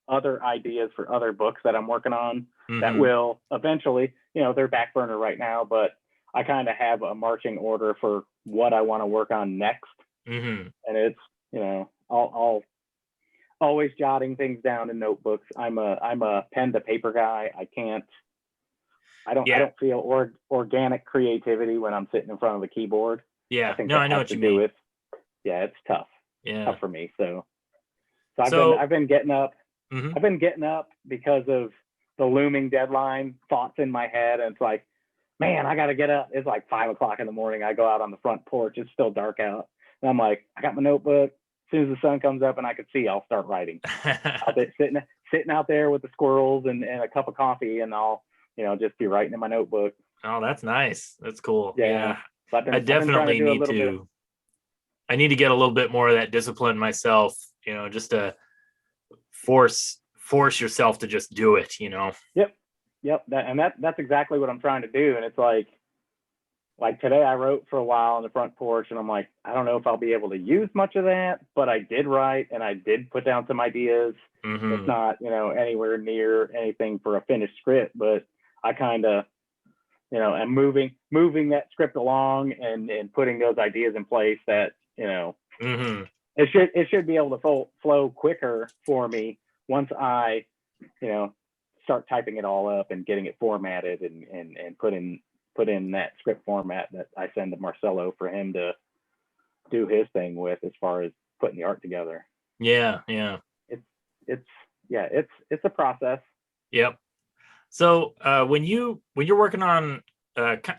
other ideas for other books that I'm working on that will eventually, you know, they're back burner right now, but I kind of have a marching order for what I want to work on next. And it's, you know, I'll always jotting things down in notebooks. I'm a pen to paper guy. I don't feel organic creativity when I'm sitting in front of the keyboard. I know what you mean. It's tough. Tough for me. So I've been getting up. I've been getting up because of the looming deadline thoughts in my head, and it's like, man, I got to get up. It's like 5 o'clock in the morning. I go out on the front porch. It's still dark out. And I'm like, I got my notebook. As soon as the sun comes up and I can see, I'll start writing. I'll be sitting out there with the squirrels and a cup of coffee, and I'll, you know, just be writing in my notebook. Oh, that's nice. That's cool. Yeah. I definitely need to. I need to get a little bit more of that discipline myself, you know, just to force yourself to just do it, you know? Yep. That's exactly what I'm trying to do. And it's like today I wrote for a while on the front porch, and I'm like, I don't know if I'll be able to use much of that, but I did write and I did put down some ideas. It's not, you know, anywhere near anything for a finished script, but I kind of, you know, am moving that script along and putting those ideas in place that, you know, it should be able to flow quicker for me once I, you know, start typing it all up and getting it formatted and put in that script format that I send to Marcelo for him to do his thing with as far as putting the art together. it's a process. Yep. So when you're working on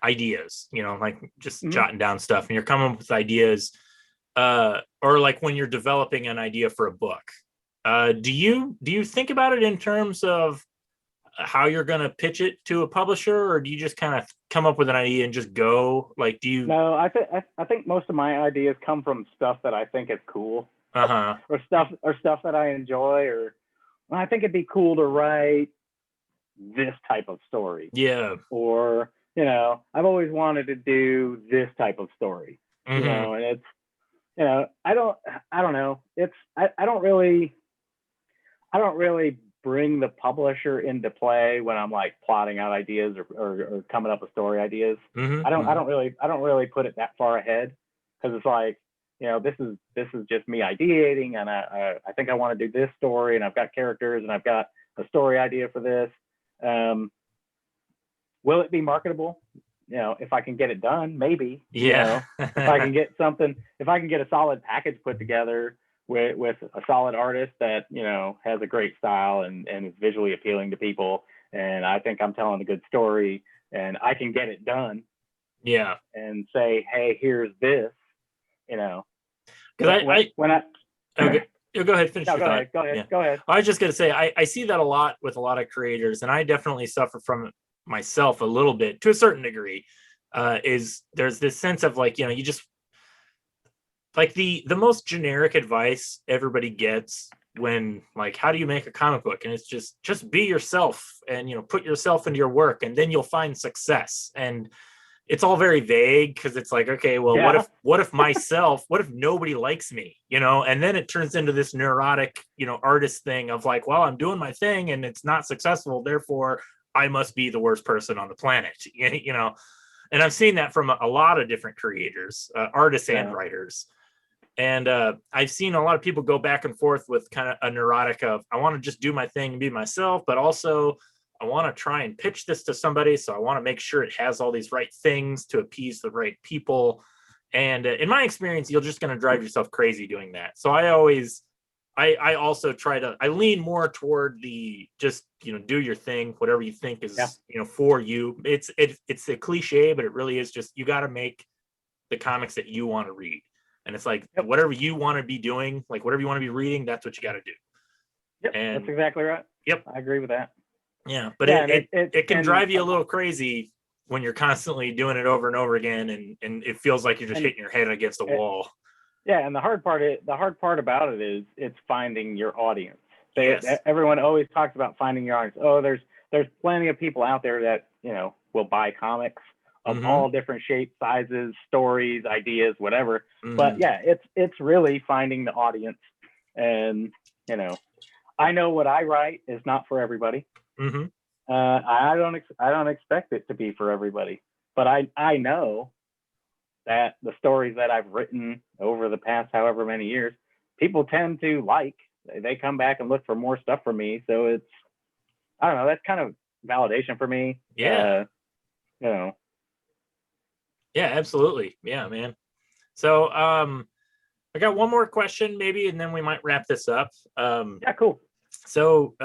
ideas, like just jotting down stuff, and you're coming up with ideas, or like when you're developing an idea for a book, do you think about it in terms of how you're going to pitch it to a publisher, or do you just kind of come up with an idea and just go? Like, do you? No, I think most of my ideas come from stuff that I think is cool, or stuff that I enjoy, or I think it'd be cool to write this type of story. Yeah. Or, I've always wanted to do this type of story. Mm-hmm. And it's, I don't know. I don't really bring the publisher into play when I'm like plotting out ideas or coming up with story ideas. Mm-hmm. I don't really put it that far ahead, because it's like, this is just me ideating, and I think I want to do this story, and I've got characters, and I've got a story idea for this. Will it be marketable? If I can get it done, maybe. Yeah. If I can get a solid package put together with a solid artist that has a great style and is visually appealing to people, and I think I'm telling a good story, and I can get it done. Yeah. And say, hey, here's this. Because Okay, go ahead, finish your thought. Go ahead. Yeah. Go ahead. I was just going to say, I see that a lot with a lot of creators, and I definitely suffer from it myself a little bit to a certain degree. Is there's this sense of like, you just like the most generic advice everybody gets when like, how do you make a comic book? And it's just be yourself, and put yourself into your work, and then you'll find success. And it's all very vague, because it's like, okay, well, what if nobody likes me, and then it turns into this neurotic, artist thing of like, well, I'm doing my thing and it's not successful, therefore I must be the worst person on the planet, and I've seen that from a lot of different creators, artists and writers. And I've seen a lot of people go back and forth with kind of a neurotic of, I want to just do my thing and be myself, but also I want to try and pitch this to somebody. So I want to make sure it has all these right things to appease the right people. And in my experience, you're just going to drive yourself crazy doing that. So I also I lean more toward the just, do your thing, whatever you think is, for you. It's a cliche, but it really is just, you got to make the comics that you want to read. And it's like, whatever you want to be doing, like whatever you want to be reading, that's what you got to do. Yep, and that's exactly right. Yep. I agree with that. Yeah, but it can drive you a little crazy when you're constantly doing it over and over again, and it feels like you're just hitting your head against a wall. Yeah, and the hard part about it is it's finding your audience. Yes. Everyone always talks about finding your audience. Oh, there's plenty of people out there that will buy comics of all different shapes, sizes, stories, ideas, whatever. But yeah, it's really finding the audience. And I know what I write is not for everybody. I don't expect it to be for everybody, but I know that the stories that I've written over the past however many years, people tend to like. They come back and look for more stuff from me. So it's, I don't know, that's kind of validation for me. Yeah. Yeah, absolutely. Yeah, man. So I got one more question maybe, and then we might wrap this up. Yeah, cool. So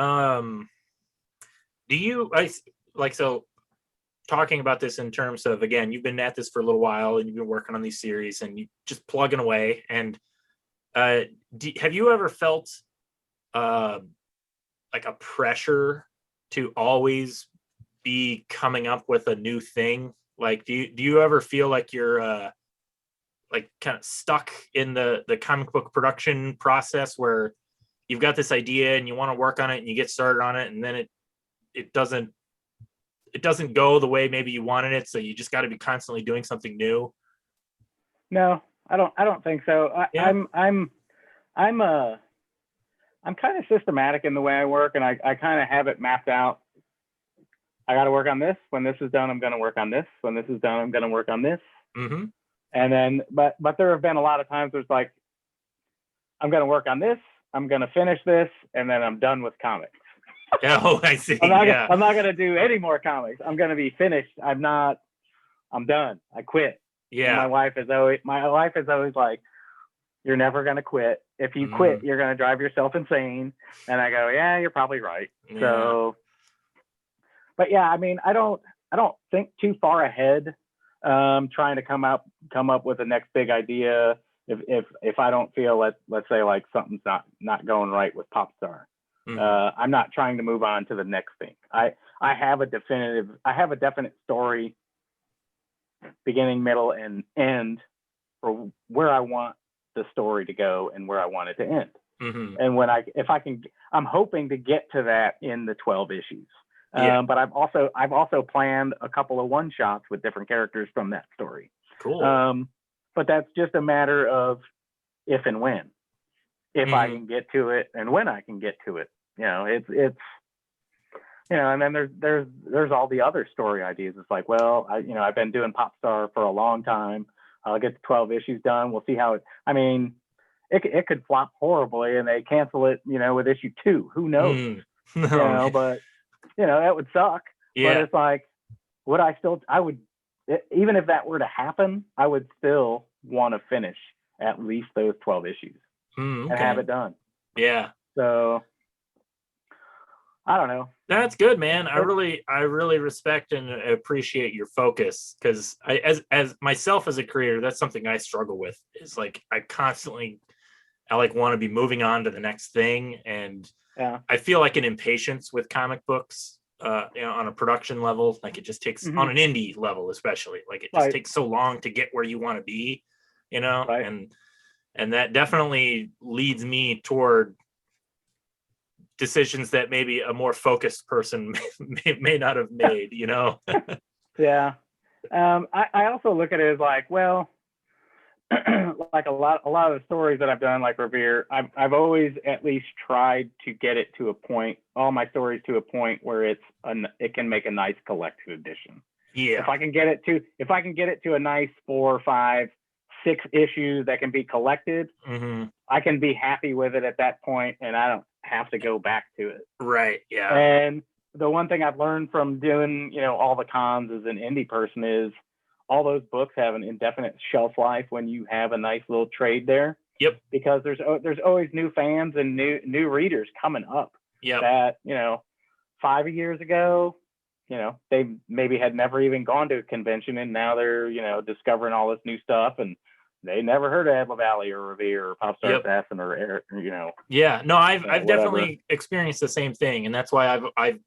talking about this in terms of, again, you've been at this for a little while and you've been working on these series and you just plugging away. And have you ever felt like a pressure to always be coming up with a new thing? Like, do you ever feel like you're like kind of stuck in the comic book production process where you've got this idea and you want to work on it and you get started on it, and then it doesn't go the way maybe you wanted it, so you just got to be constantly doing something new? No, I don't think so. I'm kind of systematic in the way I work, and I kind of have it mapped out. I got to work on this. When this is done, I'm going to work on this. When this is done, I'm going to work on this. And then, but there have been a lot of times where it's like, I'm going to work on this, I'm going to finish this, and then I'm done with comics. Oh, I see. I'm not going to do any more comics. I'm going to be finished. I'm done. I quit. Yeah. And my wife is always like, You're never going to quit. If you quit, you're going to drive yourself insane. And I go, yeah, you're probably right. Yeah. So, but yeah, I mean, I don't think too far ahead, trying to come up with the next big idea. If I don't feel, let's say like something's not going right with Popstar, I'm not trying to move on to the next thing. I have a definite story, beginning, middle, and end for where I want the story to go and where I want it to end. And I'm hoping to get to that in the 12 issues. But I've also planned a couple of one shots with different characters from that story. Cool. But that's just a matter of if and when, if I can get to it and when I can get to it. You know, it's and then there's all the other story ideas. It's like, well, I've been doing Popstar for a long time. I'll get the 12 issues done. We'll see how it. I mean, it could flop horribly and they cancel it. With issue 2. Who knows? But that would suck. Yeah. But it's like, even if that were to happen, I would still want to finish at least those 12 issues and have it done. Yeah. So I don't know. That's good, man. I really respect and appreciate your focus, because as myself as a creator, that's something I struggle with. Is like I want to be moving on to the next thing, and I feel like an impatience with comic books. On a production level, like it just takes on an indie level, especially, like it just takes so long to get where you want to be, and that definitely leads me toward decisions that maybe a more focused person may not have made, Yeah. I also look at it as like, well, like a lot of the stories that I've done, like Revere, I've always at least tried to get it to a point, all my stories to a point where it can make a nice collected edition. Yeah. If I can get it to a nice 4, 5, 6 issues that can be collected, I can be happy with it at that point, and I don't have to go back to it. Right. Yeah. And the one thing I've learned from doing, all the cons as an indie person is all those books have an indefinite shelf life when you have a nice little trade there. Yep. Because there's always new fans and new readers coming up. Yep. That 5 years ago, they maybe had never even gone to a convention, and now they're discovering all this new stuff, and they never heard of Ed Lavallee or Revere or Popstar Assassin or Eric, Yeah. No, I've definitely experienced the same thing, and that's why I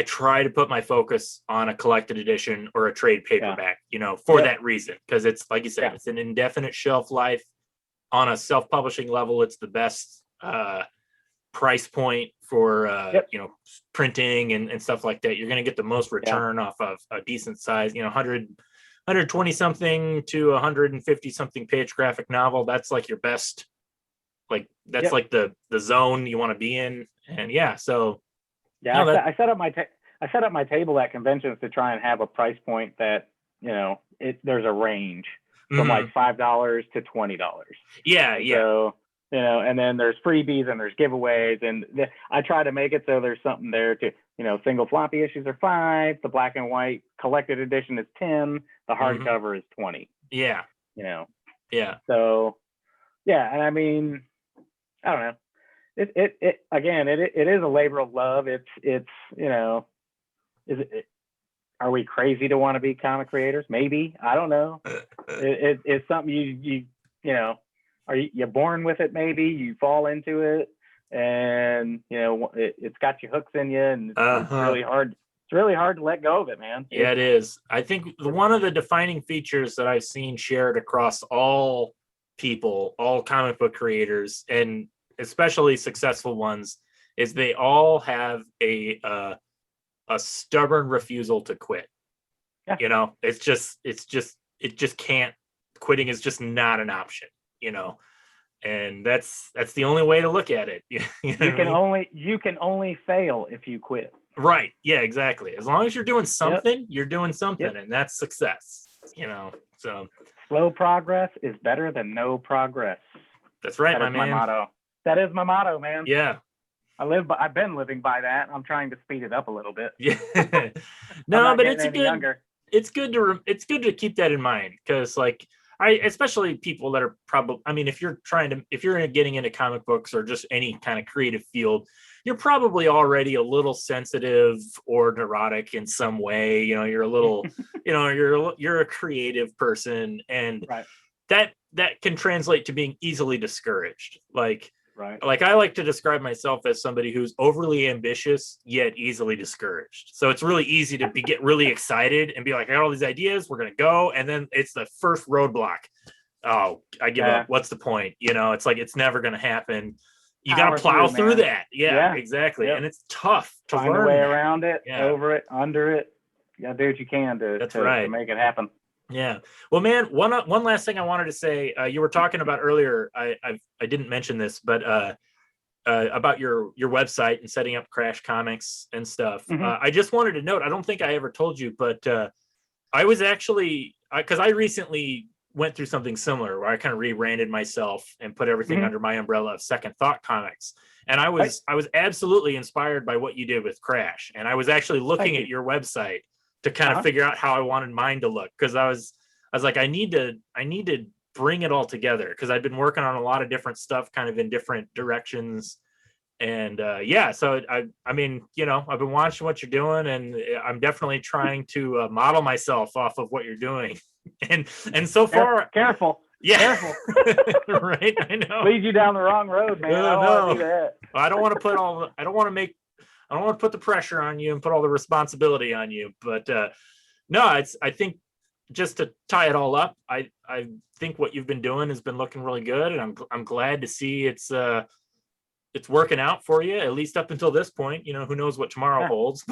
try to put my focus on a collected edition or a trade paperback, for that reason, because it's like you said, it's an indefinite shelf life. On a self-publishing level, it's the best price point for printing and stuff like that. You're going to get the most return off of a decent size, 120 something to 150 something page graphic novel. That's like your best, like that's like the zone you want to be in. And I set up my table at conventions to try and have a price point that there's a range from like $5 to $20. Yeah. So and then there's freebies and there's giveaways, and I try to make it so there's something there to single floppy issues are $5, the black and white collected edition is $10, the hardcover is $20. Yeah. So and I mean, I don't know. It again, it is a labor of love. Are we crazy to want to be comic creators? Maybe. I don't know. It's something are you born with it? Maybe you fall into it, and it's got your hooks in you, and it's really hard. It's really hard to let go of it, man. Yeah, it is. I think one of the defining features that I've seen shared across all people, all comic book creators, and especially successful ones, is they all have a stubborn refusal to quit. It just can't. Quitting is just not an option. And that's the only way to look at it. You can only fail if you quit. Right. Yeah, exactly. As long as you're doing something, you're doing something, and that's success. So slow progress is better than no progress. That's right, my motto. That is my motto, man. Yeah. I've been living by that. I'm trying to speed it up a little bit. Yeah. No, but it's good to keep that in mind, because like especially people that are probably, I mean, if you're getting into comic books or just any kind of creative field, you're probably already a little sensitive or neurotic in some way. You know, you're a little, you're a creative person, and Right. that can translate to being easily discouraged. Right. Like I like to describe myself as somebody who's overly ambitious yet easily discouraged. So it's really easy to get really excited and be like, I got all these ideas, we're gonna go, and then it's the first roadblock. Oh, I give up. What's the point? You know, it's like it's never gonna happen. You got to plow through that. Yeah, exactly. Yep. And it's tough to find learn a way around it, over it, under it. You got to do what you can to make it happen. Yeah. Well, man, one last thing I wanted to say. You were talking about earlier. I didn't mention this, but about your website and setting up Crash Comics and stuff. I just wanted to note. I don't think I ever told you, but I was actually because I recently went through something similar where I kind of rebranded myself and put everything under my umbrella of Second Thought Comics. And I was absolutely inspired by what you did with Crash. And I was actually looking at your website to kind of figure out how I wanted mine to look, because I was like, I need to bring it all together, because I've been working on a lot of different stuff kind of in different directions. And so I mean, you know, I've been watching what you're doing, and I'm definitely trying to model myself off of what you're doing. And so far, careful. Careful. Right, I know. Lead you down the wrong road, man. I don't want to do that. I don't want to put the pressure on you and put all the responsibility on you. But no, I think just to tie it all up, I think what you've been doing has been looking really good, and I'm glad to see it's working out for you, at least up until this point. You know, who knows what tomorrow holds.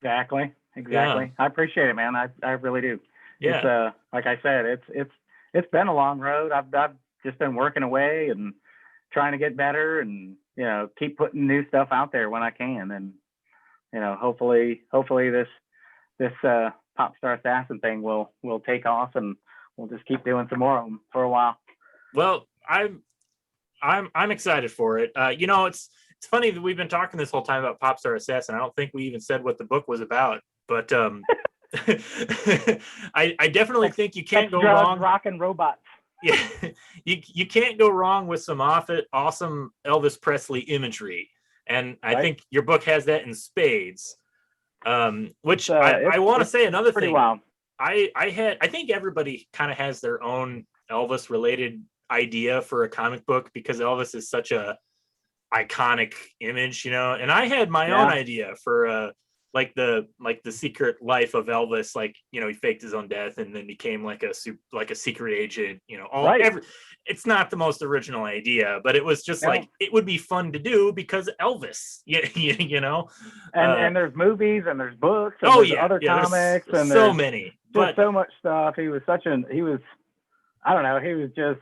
Exactly. Yeah. I appreciate it, man. I really do. Yeah. It's like I said, it's been a long road. I've just been working away and trying to get better, and you know, keep putting new stuff out there when I can, and you know, hopefully this Pop Star Assassin thing will take off, and we'll just keep doing some more of them for a while. Well, I'm excited for it. You know, it's funny that we've been talking this whole time about Pop Star Assassin. I don't think we even said what the book was about, but I definitely think you can't go wrong. Rock and robots. Yeah, you can't go wrong with some awesome Elvis Presley imagery, and I think your book has that in spades. Which I want to say another thing. Wild. I think everybody kind of has their own Elvis related idea for a comic book, because Elvis is such a iconic image, you know. And I had my own idea for like the secret life of Elvis, like, you know, he faked his own death and then became like a secret agent, you know. It's not the most original idea, but it was just like, it would be fun to do because Elvis, you know. And there's movies and there's books and there's other comics, and so many, but so much stuff. He was I don't know, he was just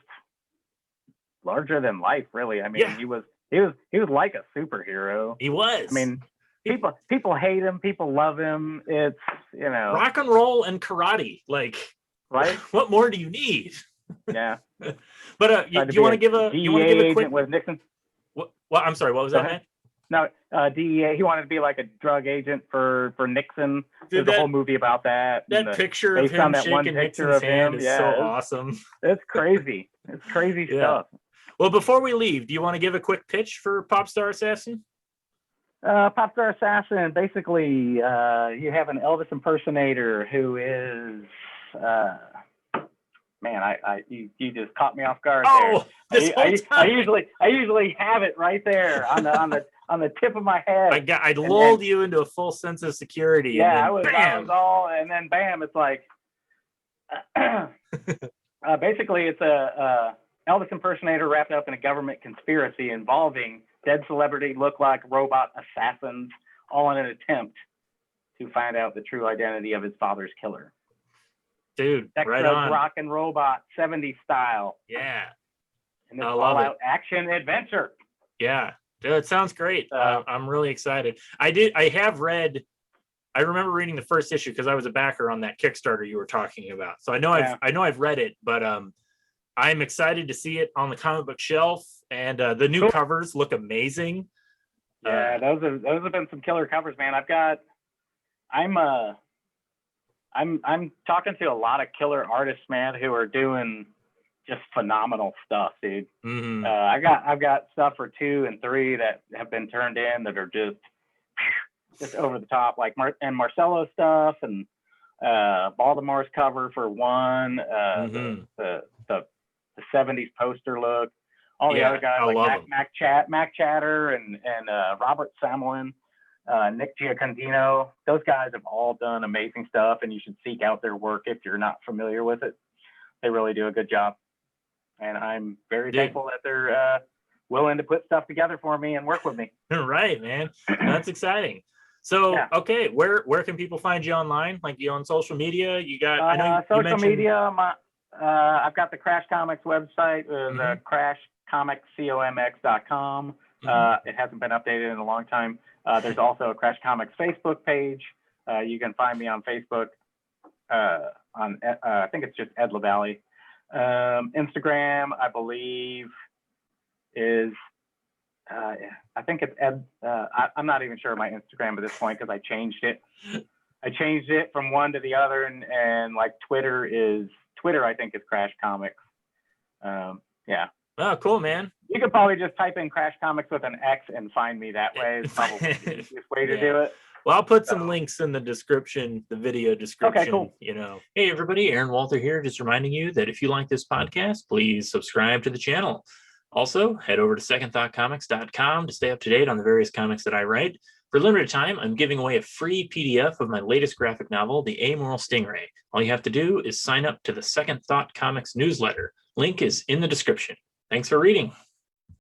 larger than life, really. I mean, he was like a superhero. He was. I mean, people hate him, people love him. It's, you know, rock and roll and karate, like, right? What more do you need? Yeah. But do you want to give a quick with Nixon? Well, I'm sorry, what was that, man? No, DEA. He wanted to be like a drug agent for Nixon. There's a whole movie about that. That picture of him shaking Nixon's hand is so awesome. It's crazy. It's crazy stuff. Well, before we leave, do you want to give a quick pitch for Pop Star Assassin? Pop Star Assassin, basically, you have an Elvis impersonator who is, man, you just caught me off guard there. I usually have it right there on the tip of my head. I lulled you into a full sense of security. Yeah, and then I was all, and then bam, it's like, basically, it's a Elvis impersonator wrapped up in a government conspiracy involving dead celebrity look-like robot assassins, all in an attempt to find out the true identity of his father's killer. Dude, right on. Rock and robot, 70s style. Yeah. And this all-out action adventure. Yeah. Dude, it sounds great. I'm really excited. I remember reading the first issue because I was a backer on that Kickstarter you were talking about. So I know I've read it, but I'm excited to see it on the comic book shelf, and the new covers look amazing. Yeah, those have been some killer covers, man. I'm talking to a lot of killer artists, man, who are doing just phenomenal stuff, dude. Mm-hmm. I've got stuff for 2 and 3 that have been turned in that are just over the top, like Marcelo stuff and Baltimore's cover for 1, the 70s poster look. All the other guys like Mac Chatter and Robert Samlin, Nick Giacondino. Those guys have all done amazing stuff, and you should seek out their work if you're not familiar with it. They really do a good job, and I'm very thankful that they're willing to put stuff together for me and work with me. Right, man. That's exciting. So, okay, where can people find you online? Like, you on social media? You got I know social media. I've got the Crash Comics website, crashcomics.com. It hasn't been updated in a long time. There's also a Crash Comics Facebook page. You can find me on Facebook. On I think it's just Ed Lavallee. Instagram, I believe, is I think it's Ed. I'm not even sure of my Instagram at this point because I changed it. I changed it from one to the other, and like Twitter, I think is Crash Comics. Yeah. Oh, cool, man. You could probably just type in Crash Comics with an X and find me that way. It's probably the easiest way to do it. Well, I'll put some links in the description, the video description. Okay, cool. Hey, everybody, Aaron Walther here, just reminding you that if you like this podcast, please subscribe to the channel. Also, head over to secondthoughtcomics.com to stay up to date on the various comics that I write. For a limited time, I'm giving away a free PDF of my latest graphic novel, The Amoral Stingray. All you have to do is sign up to the Second Thought Comics newsletter. Link is in the description. Thanks for reading.